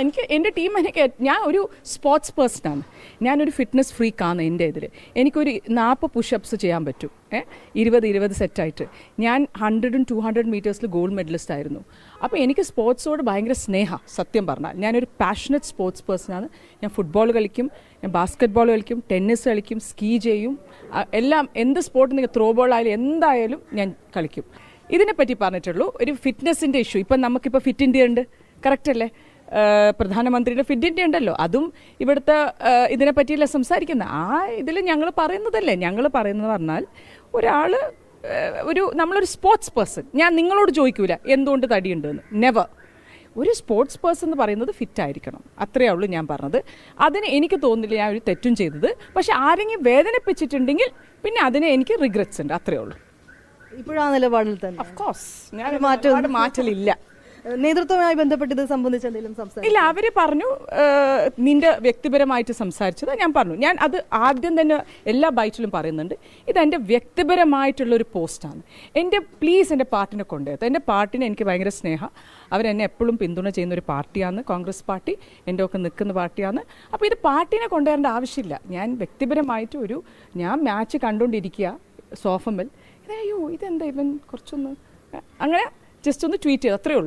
എനിക്ക് എൻ്റെ ടീം എനിക്ക് ഞാൻ ഒരു സ്പോർട്സ് പേഴ്സണാണ്, ഞാനൊരു ഫിറ്റ്നസ് ഫ്രീക്കാണ്. എൻ്റെ ഇതിൽ എനിക്കൊരു 40 പുഷപ്സ് ചെയ്യാൻ പറ്റും, 20 സെറ്റായിട്ട്. ഞാൻ 100 ഉം 200 മീറ്റേഴ്സിൽ ഗോൾഡ് മെഡലിസ്റ്റ് ആയിരുന്നു. അപ്പോൾ എനിക്ക് സ്പോർട്സോട് ഭയങ്കര സത്യം പറഞ്ഞാൽ ഞാനൊരു പാഷനറ്റ് സ്പോർട്സ് പേഴ്സണാണ്. ഞാൻ ഫുട്ബോൾ കളിക്കും, ഞാൻ ബാസ്ക്കറ്റ് ബോൾ കളിക്കും, ടെന്നീസ് കളിക്കും, സ്കീ ചെയ്യും, എല്ലാം. എന്ത് സ്പോർട്ട് ത്രോ ബോൾ ആയാലും എന്തായാലും ഞാൻ കളിക്കും. ഇതിനെപ്പറ്റി പറഞ്ഞിട്ടുള്ളൂ ഒരു ഫിറ്റ്നസിൻ്റെ ഇഷ്യൂ. ഇപ്പം നമുക്കിപ്പോൾ ഫിറ്റ് ഇന്ത്യ ഉണ്ട്, കറക്റ്റ് അല്ലേ? പ്രധാനമന്ത്രിയുടെ ഫിറ്റ് ഇന്ത്യ ഉണ്ടല്ലോ, അതും ഇവിടുത്തെ ഇതിനെ പറ്റിയല്ല സംസാരിക്കുന്നത്. ആ ഇതിൽ ഞങ്ങൾ പറയുന്നതല്ലേ. ഞങ്ങൾ പറയുന്നത് പറഞ്ഞാൽ ഒരാൾ നമ്മളൊരു സ്പോർട്സ് പേഴ്സൺ, ഞാൻ നിങ്ങളോട് ചോദിക്കൂല എന്തുകൊണ്ട് തടിയുണ്ടെന്ന്, നെവർ. ഒരു സ്പോർട്സ് പേഴ്സൺ എന്ന് പറയുന്നത് ഫിറ്റായിരിക്കണം, അത്രയേ ഉള്ളൂ ഞാൻ പറഞ്ഞത്. അതിന് എനിക്ക് തോന്നുന്നില്ല ഞാൻ ഒരു തെറ്റും ചെയ്തത്. പക്ഷെ ആരെങ്കിലും വേദനിപ്പിച്ചിട്ടുണ്ടെങ്കിൽ പിന്നെ അതിന് എനിക്ക് റിഗ്രറ്റ്സ് ഉണ്ട്, അത്രയേ ഉള്ളൂ. ഇപ്പോഴാ നിലപാടിൽ തന്നെ ഓഫ് കോഴ്സ് ഞാൻ മാറ്റലില്ല. നേതൃത്വവുമായി ബന്ധപ്പെട്ട് ഇത് സംബന്ധിച്ച് എന്തെങ്കിലും സംസാരിച്ചു? ഇല്ല, അവർ പറഞ്ഞു നിന്റെ വ്യക്തിപരമായിട്ട് സംസാരിച്ചത്. ഞാൻ പറഞ്ഞു, ഞാൻ അത് ആദ്യം തന്നെ എല്ലാ ബൈറ്റിലും പറയുന്നുണ്ട്, ഇതെൻ്റെ വ്യക്തിപരമായിട്ടുള്ളൊരു പോസ്റ്റാണ്. പ്ലീസ് എൻ്റെ പാർട്ടിനെ കൊണ്ടുപോയത്. എൻ്റെ പാർട്ടിനെ എനിക്ക് ഭയങ്കര സ്നേഹം, അവരെന്നെ എപ്പോഴും പിന്തുണ ചെയ്യുന്ന ഒരു പാർട്ടിയാണ് കോൺഗ്രസ് പാർട്ടി, എൻ്റെ ഒക്കെ നിൽക്കുന്ന പാർട്ടിയാണ്. അപ്പോൾ ഇത് പാർട്ടിനെ കൊണ്ടുവരേണ്ട ആവശ്യമില്ല. ഞാൻ വ്യക്തിപരമായിട്ട് ഞാൻ മാച്ച് കണ്ടുകൊണ്ടിരിക്കുക സോഫമ്മൽ, അയ്യോ ഇതെന്താ ഇവൻ കുറച്ചൊന്ന് അങ്ങനെ ജസ്റ്റ് ഒന്ന് ട്വീറ്റ് ചെയ്ത്, അത്രയേ ഉള്ളൂ.